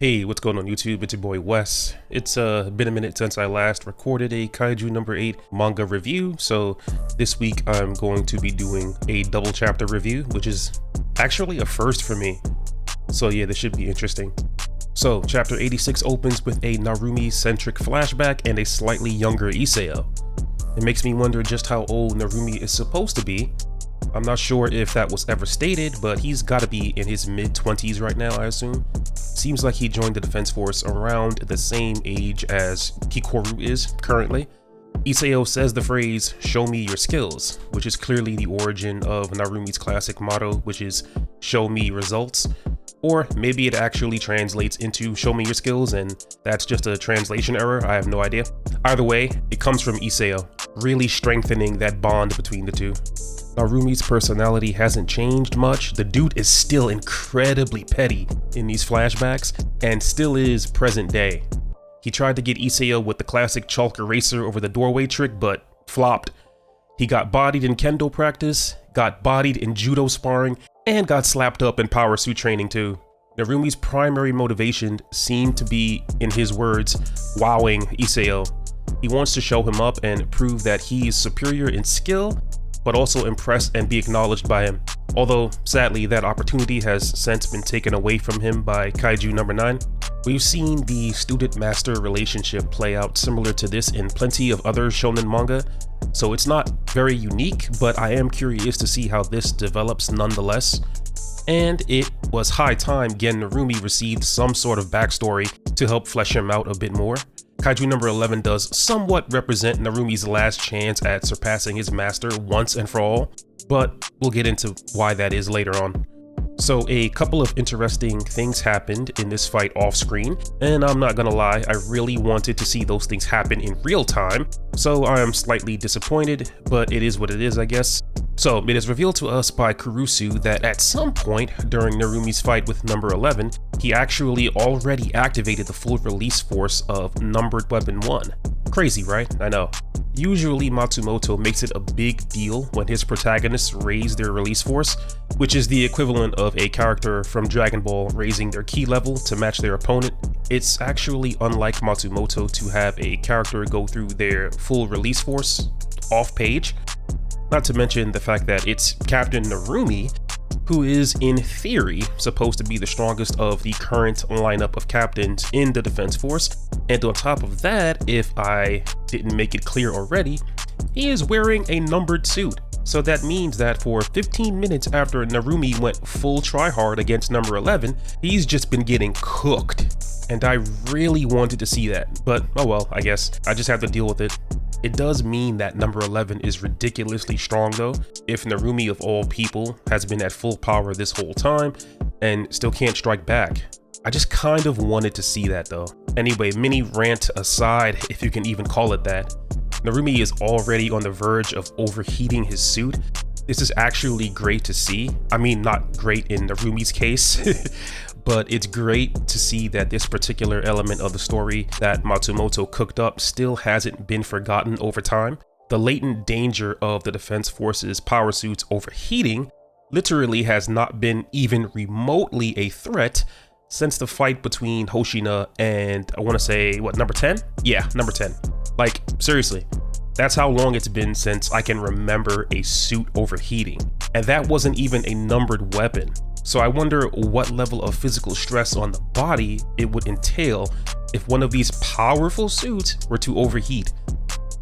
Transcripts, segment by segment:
Hey, what's going on YouTube? It's your boy Wes. It's been a minute since I last recorded a Kaiju number 8 manga review, so this week I'm going to be doing a double chapter review, which is actually a first for me. So yeah, this should be interesting. So chapter 86 opens with a Narumi-centric flashback and a slightly younger Isao. It makes me wonder just how old Narumi is supposed to be. I'm not sure if that was ever stated, but he's gotta be in his mid-20s right now, I assume. Seems like he joined the Defense Force around the same age as Kikoru is currently. Isao says the phrase, "show me your skills," which is clearly the origin of Narumi's classic motto, which is, "show me results." Or maybe it actually translates into "show me your skills" and that's just a translation error, I have no idea. Either way, it comes from Isao, really strengthening that bond between the two. Narumi's personality hasn't changed much. The dude is still incredibly petty in these flashbacks and still is present day. He tried to get Isao with the classic chalk eraser over the doorway trick, but flopped. He got bodied in kendo practice, got bodied in judo sparring, and got slapped up in power suit training too. Narumi's primary motivation seemed to be, in his words, wowing Isao. He wants to show him up and prove that he is superior in skill, but also impress and be acknowledged by him. Although, sadly, that opportunity has since been taken away from him by Kaiju number 9. We've seen the student-master relationship play out similar to this in plenty of other shonen manga, so it's not very unique, but I am curious to see how this develops nonetheless. And it was high time Gen Narumi received some sort of backstory to help flesh him out a bit more. Kaiju number 11 does somewhat represent Narumi's last chance at surpassing his master once and for all, but we'll get into why that is later on. So a couple of interesting things happened in this fight off screen, and I'm not gonna lie, I really wanted to see those things happen in real time, so I am slightly disappointed, but it is what it is, I guess. So it is revealed to us by Kurusu that at some point during Narumi's fight with number 11, he actually already activated the full release force of numbered weapon 1. Crazy, right? I know. Usually Matsumoto makes it a big deal when his protagonists raise their release force, which is the equivalent of a character from Dragon Ball raising their ki level to match their opponent. It's actually unlike Matsumoto to have a character go through their full release force off page. Not to mention the fact that it's Captain Narumi, who is, in theory, supposed to be the strongest of the current lineup of captains in the Defense Force. And on top of that, if I didn't make it clear already, he is wearing a numbered suit. So that means that for 15 minutes after Narumi went full tryhard against number 11, he's just been getting cooked. And I really wanted to see that, but oh well, I guess I just have to deal with it. It does mean that number 11 is ridiculously strong though, if Narumi of all people has been at full power this whole time and still can't strike back. I just kind of wanted to see that though. Anyway, mini rant aside, if you can even call it that, Narumi is already on the verge of overheating his suit. This is actually great to see. I mean, not great in Narumi's case, but it's great to see that this particular element of the story that Matsumoto cooked up still hasn't been forgotten over time. The latent danger of the Defense Force's power suits overheating literally has not been even remotely a threat since the fight between Hoshina and, I want to say, what, number 10? Yeah, number 10. Like, seriously. That's how long it's been since I can remember a suit overheating. And that wasn't even a numbered weapon. So I wonder what level of physical stress on the body it would entail if one of these powerful suits were to overheat.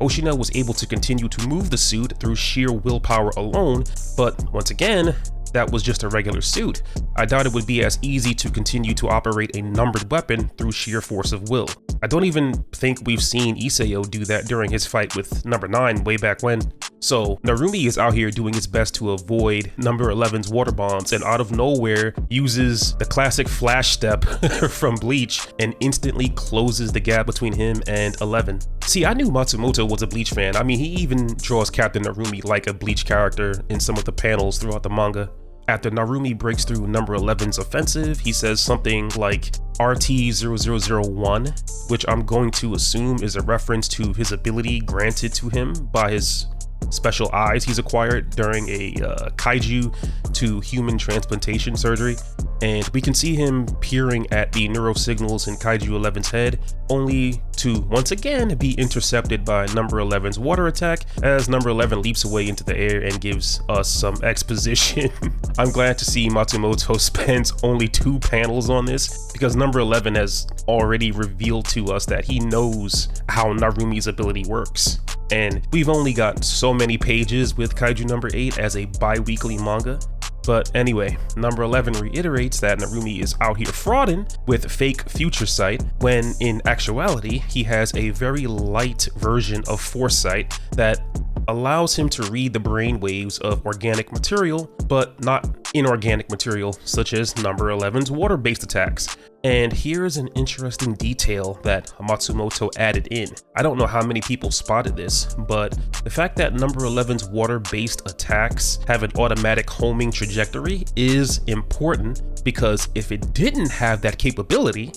Hoshina was able to continue to move the suit through sheer willpower alone, but once again, that was just a regular suit. I doubt it would be as easy to continue to operate a numbered weapon through sheer force of will. I don't even think we've seen Isao do that during his fight with number 9 way back when. So Narumi is out here doing his best to avoid number 11's water bombs and out of nowhere uses the classic flash step from Bleach and instantly closes the gap between him and 11. See, I knew Matsumoto was a Bleach fan. I mean, he even draws Captain Narumi like a Bleach character in some of the panels throughout the manga. After Narumi breaks through number 11's offensive, he says something like RT-0001, which I'm going to assume is a reference to his ability granted to him by his special eyes he's acquired during a Kaiju to human transplantation surgery. And we can see him peering at the neurosignals in Kaiju 11's head, only to once again be intercepted by number 11's water attack as number 11 leaps away into the air and gives us some exposition. I'm glad to see Matsumoto spends only 2 panels on this, because number 11 has already revealed to us that he knows how Narumi's ability works. And we've only got so many pages with Kaiju number 8 as a bi-weekly manga. But anyway, number 11 reiterates that Narumi is out here frauding with fake future sight, when in actuality, he has a very light version of foresight that allows him to read the brain waves of organic material, but not inorganic material, such as number 11's water-based attacks. And here's an interesting detail that Matsumoto added in. I don't know how many people spotted this, but the fact that number 11's water-based attacks have an automatic homing trajectory is important, because if it didn't have that capability,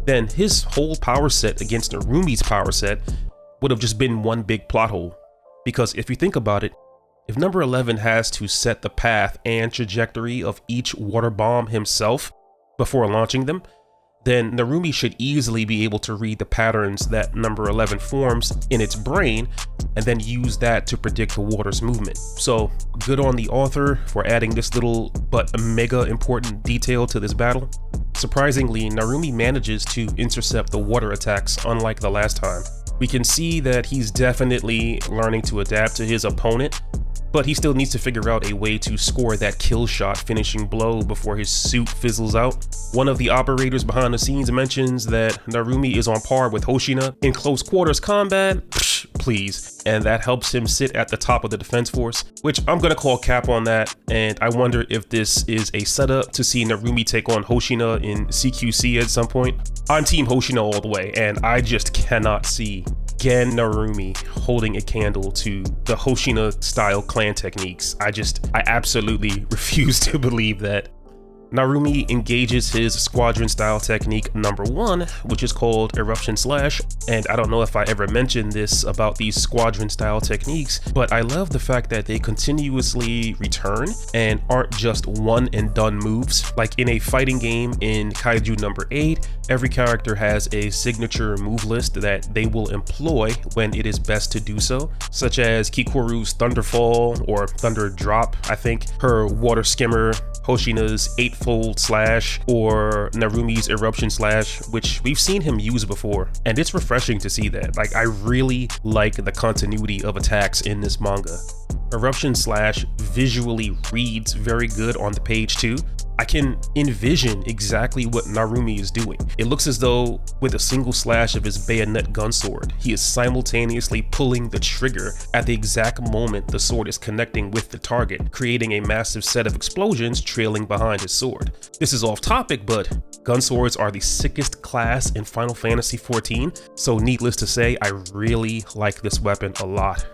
then his whole power set against Narumi's power set would have just been one big plot hole. Because if you think about it, if number 11 has to set the path and trajectory of each water bomb himself before launching them, then Narumi should easily be able to read the patterns that number 11 forms in its brain and then use that to predict the water's movement. So good on the author for adding this little but mega important detail to this battle. Surprisingly, Narumi manages to intercept the water attacks unlike the last time. We can see that he's definitely learning to adapt to his opponent, but he still needs to figure out a way to score that kill shot finishing blow before his suit fizzles out. One of the operators behind the scenes mentions that Narumi is on par with Hoshina in close quarters combat. Psh, please. And that helps him sit at the top of the defense force, which I'm gonna call cap on that. And I wonder if this is a setup to see Narumi take on Hoshina in CQC at some point. I'm team Hoshina all the way, and I just cannot see Gen Narumi holding a candle to the Hoshina style clan techniques. I absolutely refuse to believe that. Narumi engages his squadron style technique number 1, which is called Eruption Slash, and I don't know if I ever mentioned this about these squadron style techniques, but I love the fact that they continuously return and aren't just one and done moves. Like in a fighting game in Kaiju number 8, every character has a signature move list that they will employ when it is best to do so, such as Kikuru's Thunderfall or Thunder Drop, I think, her Water Skimmer, Hoshina's Eightfold Slash, or Narumi's Eruption Slash, which we've seen him use before, and it's refreshing to see that. Like, I really like the continuity of attacks in this manga. Eruption Slash visually reads very good on the page too. I can envision exactly what Narumi is doing. It looks as though with a single slash of his bayonet gun sword, he is simultaneously pulling the trigger at the exact moment the sword is connecting with the target, creating a massive set of explosions trailing behind his sword. This is off topic, but gun swords are the sickest class in Final Fantasy XIV, so needless to say, I really like this weapon a lot.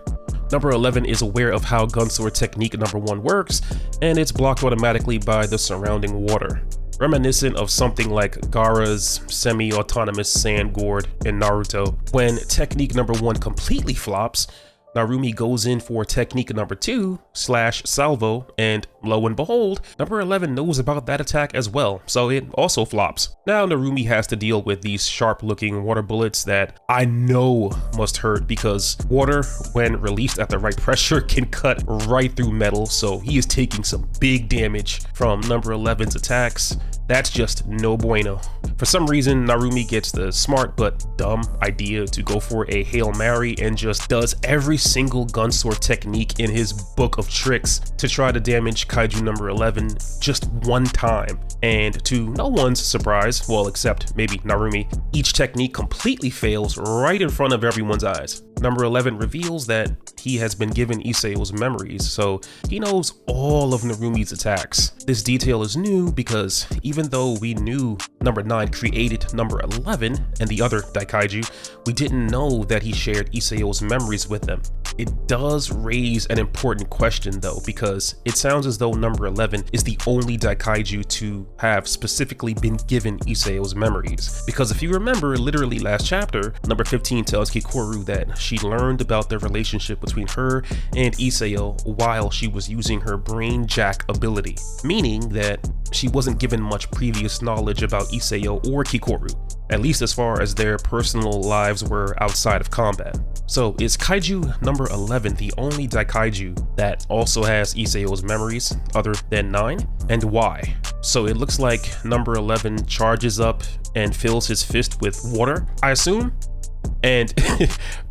Number 11 is aware of how Gunsword technique number 1 works, and it's blocked automatically by the surrounding water, reminiscent of something like Gaara's semi-autonomous sand gourd in Naruto. When technique number 1 completely flops, Narumi goes in for technique number 2, Slash Salvo, and lo and behold, number 11 knows about that attack as well, so it also flops. Now Narumi has to deal with these sharp-looking water bullets that I know must hurt, because water, when released at the right pressure, can cut right through metal, so he is taking some big damage from number 11's attacks. That's just no bueno. For some reason, Narumi gets the smart but dumb idea to go for a Hail Mary and just does every single Gunsword technique in his book of tricks to try to damage Kaiju number 11 just one time. And to no one's surprise, well, except maybe Narumi, each technique completely fails right in front of everyone's eyes. Number 11 reveals that he has been given Isao's memories, so he knows all of Narumi's attacks. This detail is new because even though we knew number 9 created number 11 and the other Daikaiju, we didn't know that he shared Isao's memories with them. It does raise an important question though, because it sounds as though number 11 is the only Daikaiju to have specifically been given Isao's memories. Because if you remember, literally last chapter, number 15 tells Kikoru that she learned about the relationship between her and Iseo while she was using her brain jack ability, meaning that she wasn't given much previous knowledge about Iseo or Kikoru, at least as far as their personal lives were outside of combat. So is Kaiju number 11 the only Daikaiju that also has Iseo's memories other than 9? And why? So it looks like number 11 charges up and fills his fist with water, I assume? And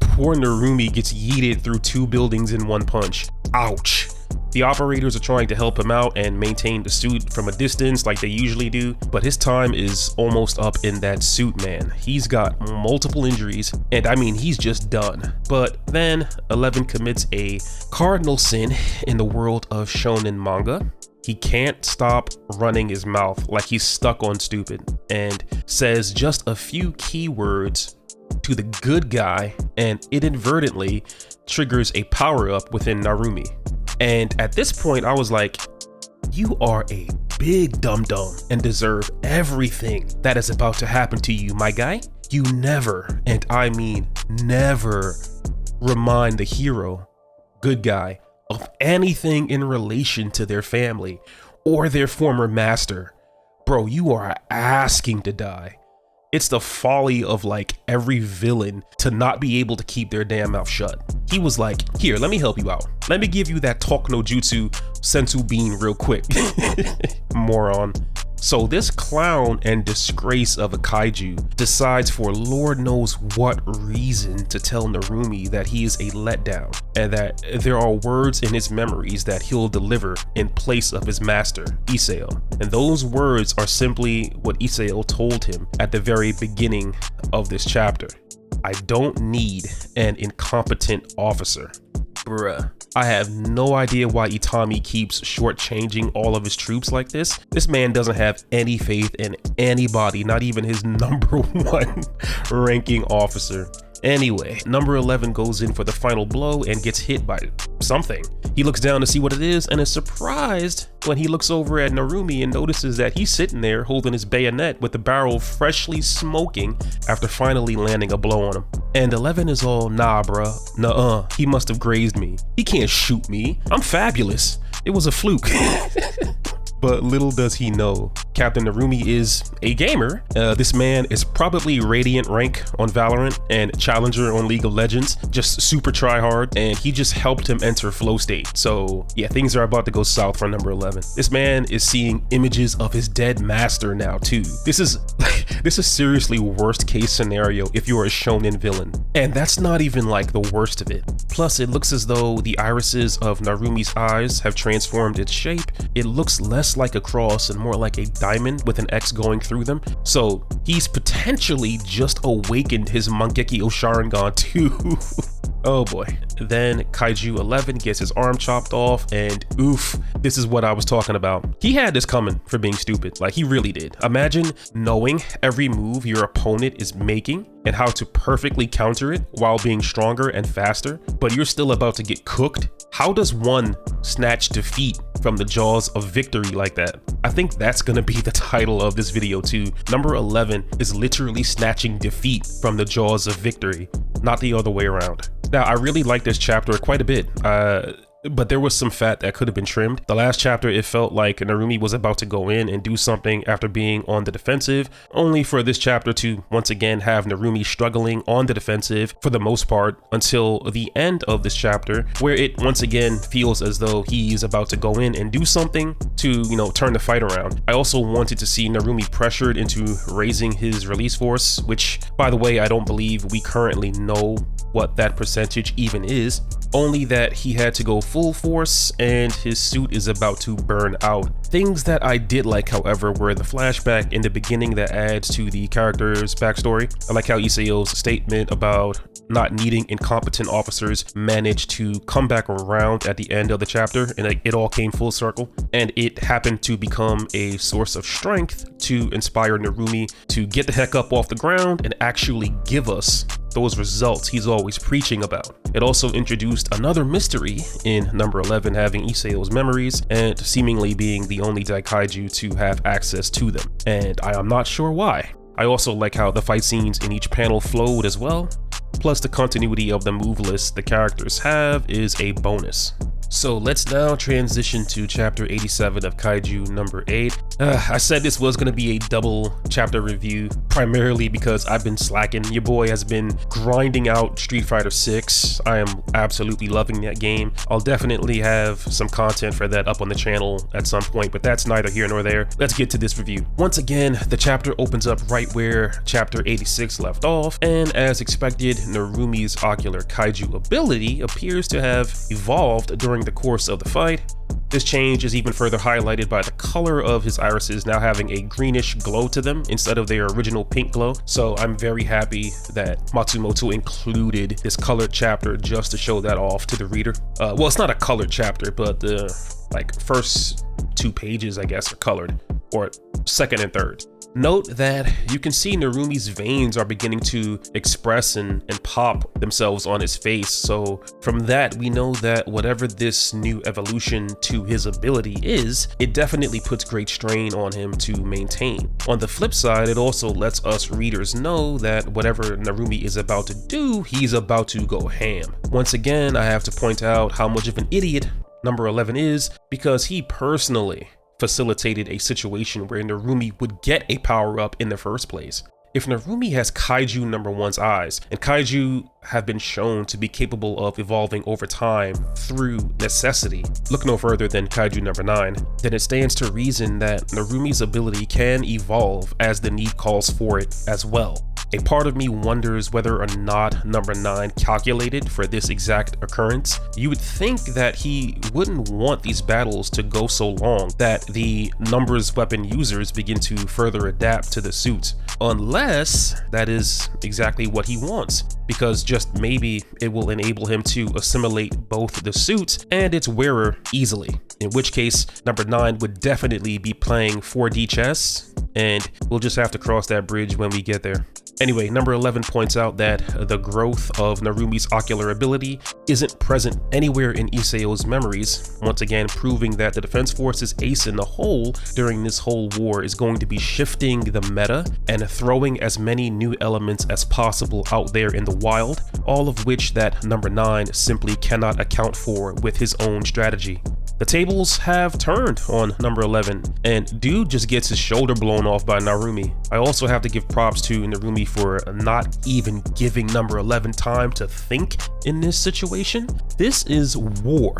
poor Narumi gets yeeted through 2 buildings in 1 punch. Ouch. The operators are trying to help him out and maintain the suit from a distance like they usually do, but his time is almost up in that suit, man. He's got multiple injuries, and I mean, he's just done. But then 11 commits a cardinal sin in the world of shonen manga. He can't stop running his mouth like he's stuck on stupid, and says just a few keywords to the good guy, and it inadvertently triggers a power-up within Narumi. And at this point, I was like, you are a big dum-dum and deserve everything that is about to happen to you, my guy. You never, and I mean never, remind the hero, good guy, of anything in relation to their family or their former master. Bro, you are asking to die. It's the folly of like every villain to not be able to keep their damn mouth shut. He was like, here, let me help you out. Let me give you that talk no jutsu sensu bean real quick. Moron. So this clown and disgrace of a kaiju decides for Lord knows what reason to tell Narumi that he is a letdown and that there are words in his memories that he'll deliver in place of his master, Iseo. And those words are simply what Iseo told him at the very beginning of this chapter. I don't need an incompetent officer. Bruh. I have no idea why Itami keeps shortchanging all of his troops like this. This man doesn't have any faith in anybody, not even his number 1 ranking officer. Anyway, number 11 goes in for the final blow and gets hit by something. He looks down to see what it is and is surprised when he looks over at Narumi and notices that he's sitting there holding his bayonet with the barrel freshly smoking after finally landing a blow on him. And 11 is all, nah bruh, nuh-uh, he must have grazed me. He can't shoot me, I'm fabulous. It was a fluke. But little does he know, Captain Narumi is a gamer. This man is probably Radiant rank on Valorant and Challenger on League of Legends, just super try hard, and he just helped him enter flow state. So yeah, things are about to go south for number 11. This man is seeing images of his dead master now too. This is seriously worst case scenario if you're a shonen villain. And that's not even like the worst of it. Plus it looks as though the irises of Narumi's eyes have transformed its shape. It looks less like a cross and more like a diamond with an X going through them. So he's potentially just awakened his Mangeki Sharingan too. Oh boy. Then Kaiju 11 gets his arm chopped off and oof, this is what I was talking about. He had this coming for being stupid, like he really did. Imagine knowing every move your opponent is making and how to perfectly counter it while being stronger and faster, but you're still about to get cooked. How does one snatch defeat from the jaws of victory like that? I think that's gonna be the title of this video too. Number 11 is literally snatching defeat from the jaws of victory, not the other way around. Now, I really like this chapter quite a bit, but there was some fat that could have been trimmed. The last chapter, it felt like Narumi was about to go in and do something after being on the defensive, only for this chapter to once again have Narumi struggling on the defensive for the most part until the end of this chapter, where it once again feels as though he's about to go in and do something to, you know, turn the fight around. I also wanted to see Narumi pressured into raising his release force, which, by the way, I don't believe we currently know what that percentage even is, only that he had to go full force and his suit is about to burn out. Things that I did like, however, were the flashback in the beginning that adds to the character's backstory. I like how Iseo's statement about not needing incompetent officers managed to come back around at the end of the chapter, and like, it all came full circle, and it happened to become a source of strength to inspire Narumi to get the heck up off the ground and actually give us those results he's always preaching about. It also introduced another mystery in number 11 having Iseo's memories and seemingly being the only Daikaiju to have access to them, and I am not sure why. I also like how the fight scenes in each panel flowed as well. plus the continuity of the move list the characters have is a bonus. So let's now transition to chapter 87 of Kaiju number 8. I said this was going to be a double chapter review, primarily because I've been slacking. Your boy has been grinding out Street Fighter 6. I am absolutely loving that game. I'll definitely have some content for that up on the channel at some point, but that's neither here nor there. Let's get to this review. Once again, the chapter opens up right where chapter 86 left off, and as expected, Narumi's ocular Kaiju ability appears to have evolved during the course of the fight. This change is even further highlighted by the color of his irises now having a greenish glow to them instead of their original pink glow. So I'm very happy that Matsumoto included this colored chapter just to show that off to the reader. Well, it's not a colored chapter, but the first 2 pages, I guess, are colored, or second and third. Note that you can see Narumi's veins are beginning to express and pop themselves on his face. So from that, we know that whatever this new evolution to his ability is, it definitely puts great strain on him to maintain. On the flip side, it also lets us readers know that whatever Narumi is about to do, he's about to go ham. Once again, I have to point out how much of an idiot number 11 is, because he personally facilitated a situation where Narumi would get a power-up in the first place. If Narumi has Kaiju number 1's eyes, and Kaiju have been shown to be capable of evolving over time through necessity, look no further than Kaiju number 9, then it stands to reason that Narumi's ability can evolve as the need calls for it as well. A part of me wonders whether or not number 9 calculated for this exact occurrence. You would think that he wouldn't want these battles to go so long that the numbers weapon users begin to further adapt to the suits, unless that is exactly what he wants, because just maybe it will enable him to assimilate both the suits and its wearer easily, in which case number 9 would definitely be playing 4D chess, and we'll just have to cross that bridge when we get there. Anyway, number 11 points out that the growth of Narumi's ocular ability isn't present anywhere in Isao's memories, once again proving that the Defense Force's ace in the hole during this whole war is going to be shifting the meta and throwing as many new elements as possible out there in the wild, all of which that number 9 simply cannot account for with his own strategy. The tables have turned on number 11, and dude just gets his shoulder blown off by Narumi. I also have to give props to Narumi for not even giving number 11 time to think in this situation. This is war.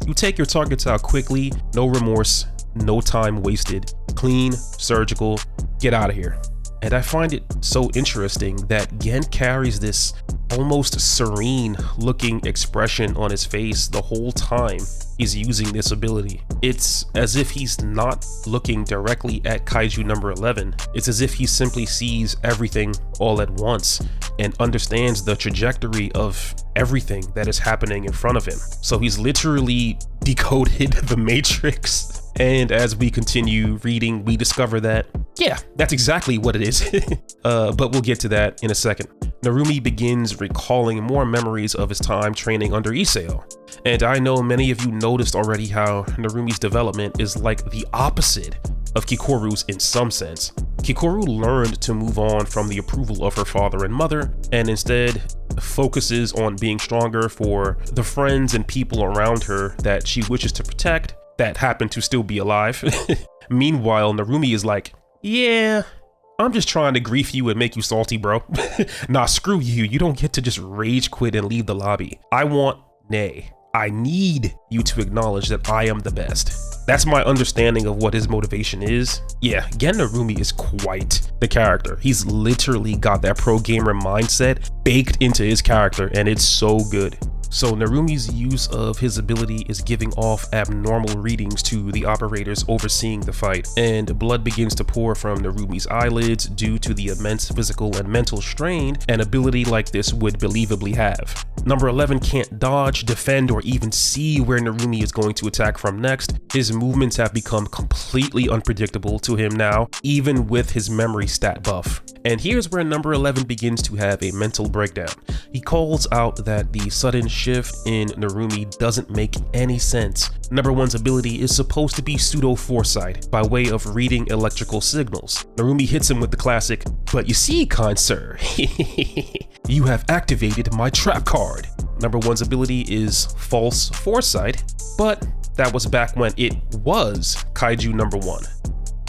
You take your targets out quickly, no remorse, no time wasted, clean, surgical, get out of here. And I find it so interesting that Gen carries this almost serene looking expression on his face the whole time he's using this ability. It's as if he's not looking directly at Kaiju number 11. It's as if he simply sees everything all at once and understands the trajectory of everything that is happening in front of him. So he's literally decoded the Matrix. And as we continue reading, we discover that, yeah, that's exactly what it is. But we'll get to that in a second. Narumi begins recalling more memories of his time training under Isao. And I know many of you noticed already how Narumi's development is like the opposite of Kikoru's in some sense. Kikoru learned to move on from the approval of her father and mother, and instead focuses on being stronger for the friends and people around her that she wishes to protect that happen to still be alive. Meanwhile, Narumi is like, yeah, I'm just trying to grief you and make you salty, bro. Nah, screw you. You don't get to just rage quit and leave the lobby. I need you to acknowledge that I am the best. That's my understanding of what his motivation is. Yeah, Gen Narumi is quite the character. He's literally got that pro gamer mindset baked into his character, and it's so good. So Narumi's use of his ability is giving off abnormal readings to the operators overseeing the fight, and blood begins to pour from Narumi's eyelids due to the immense physical and mental strain an ability like this would believably have. Number 11 can't dodge, defend, or even see where Narumi is going to attack from next. His movements have become completely unpredictable to him now, even with his memory stat buff. And here's where number 11 begins to have a mental breakdown. He calls out that the sudden shift in Narumi doesn't make any sense. Number 1's ability is supposed to be pseudo foresight by way of reading electrical signals. Narumi hits him with the classic, "But you see, kind sir," You have activated my trap card. Number one's ability is False Foresight, but that was back when it was Kaiju number one.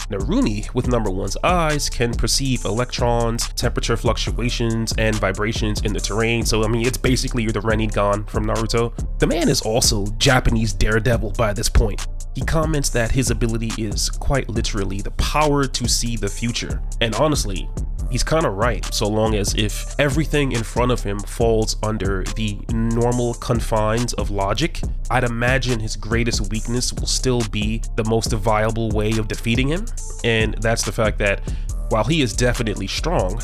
Narumi, with number one's eyes, can perceive electrons, temperature fluctuations, and vibrations in the terrain, so I mean, it's basically the Rinnegan from Naruto. The man is also Japanese Daredevil by this point. He comments that his ability is quite literally the power to see the future, and honestly, he's kind of right, so long as if everything in front of him falls under the normal confines of logic, I'd imagine his greatest weakness will still be the most viable way of defeating him, and that's the fact that while he is definitely strong,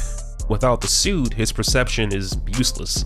without the suit, his perception is useless.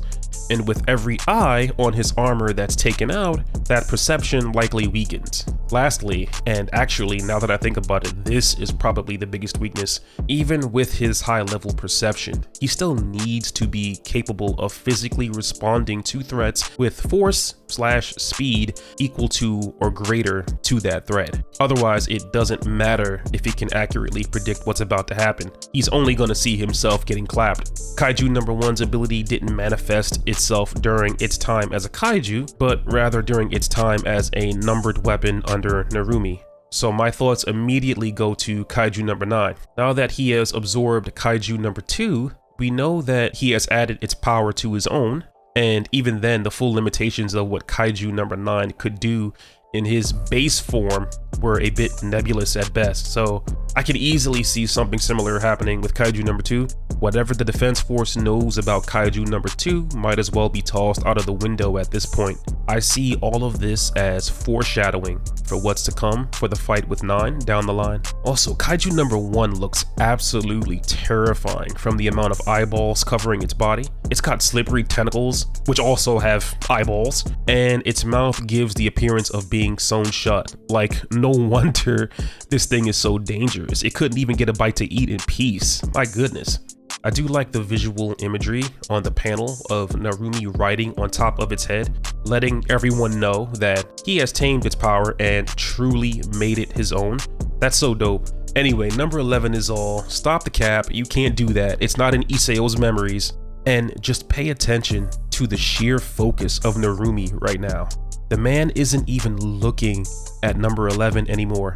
And with every eye on his armor that's taken out, that perception likely weakens. Lastly, and actually now that I think about it, this is probably the biggest weakness. Even with his high level perception, he still needs to be capable of physically responding to threats with force/speed equal to or greater to that threat. Otherwise, it doesn't matter if he can accurately predict what's about to happen. He's only gonna see himself getting clapped. Kaiju number one's ability didn't manifest itself during its time as a kaiju, but rather during its time as a numbered weapon under Narumi. So my thoughts immediately go to Kaiju number 9. Now that he has absorbed Kaiju number 2, we know that he has added its power to his own, and even then the full limitations of what Kaiju number 9 could do in his base form were a bit nebulous at best, so I could easily see something similar happening with Kaiju number 2. Whatever the defense force knows about Kaiju number 2 might as well be tossed out of the window at this point. I see all of this as foreshadowing for what's to come for the fight with 9 down the line. Also, Kaiju number 1 looks absolutely terrifying from the amount of eyeballs covering its body. It's got slippery tentacles, which also have eyeballs, and its mouth gives the appearance of being sewn shut. Like, no wonder this thing is so dangerous. It couldn't even get a bite to eat in peace. My goodness. I do like the visual imagery on the panel of Narumi riding on top of its head, letting everyone know that he has tamed its power and truly made it his own. That's so dope. Anyway, number 11 is all, stop the cap, you can't do that, it's not in Isao's memories, and just pay attention to the sheer focus of Narumi right now. The man isn't even looking at number 11 anymore.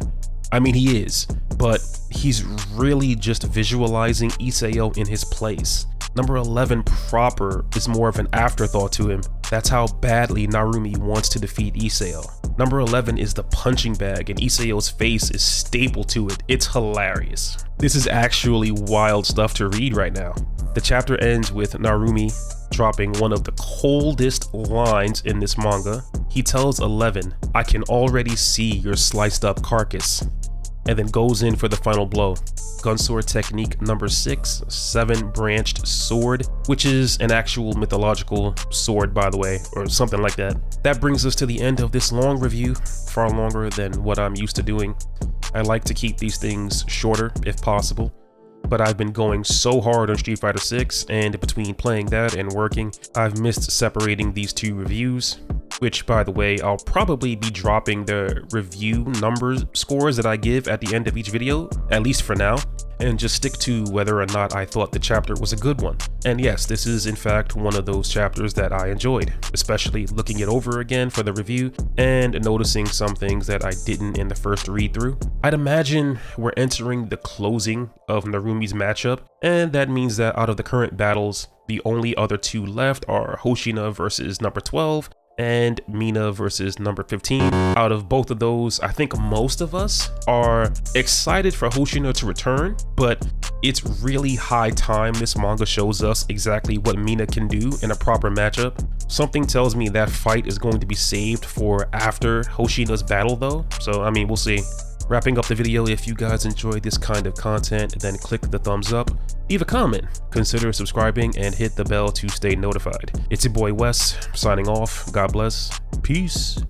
I mean, he is, but he's really just visualizing Isao in his place. Number 11 proper is more of an afterthought to him. That's how badly Narumi wants to defeat Isao. Number 11 is the punching bag and Isao's face is stapled to it. It's hilarious. This is actually wild stuff to read right now. The chapter ends with Narumi dropping one of the coldest lines in this manga. He tells 11, "I can already see your sliced up carcass," and then goes in for the final blow. Gunsword technique number 6, 7-branched sword, which is an actual mythological sword, by the way, or something like that. That brings us to the end of this long review, far longer than what I'm used to doing. I like to keep these things shorter if possible, but I've been going so hard on Street Fighter 6, and between playing that and working, I've missed separating these two reviews, which, by the way, I'll probably be dropping the review numbers scores that I give at the end of each video, at least for now, and just stick to whether or not I thought the chapter was a good one. And yes, this is in fact one of those chapters that I enjoyed, especially looking it over again for the review and noticing some things that I didn't in the first read through. I'd imagine we're entering the closing of Narumi's matchup, and that means that out of the current battles, the only other two left are Hoshina versus number 12 and Mina versus number 15. Out of both of those, I think most of us are excited for Hoshina to return, but it's really high time this manga shows us exactly what Mina can do in a proper matchup. Something tells me that fight is going to be saved for after Hoshina's battle though, so I mean, we'll see. Wrapping up the video, if you guys enjoyed this kind of content, then click the thumbs up, leave a comment, consider subscribing, and hit the bell to stay notified. It's your boy Wes, signing off. God bless. Peace.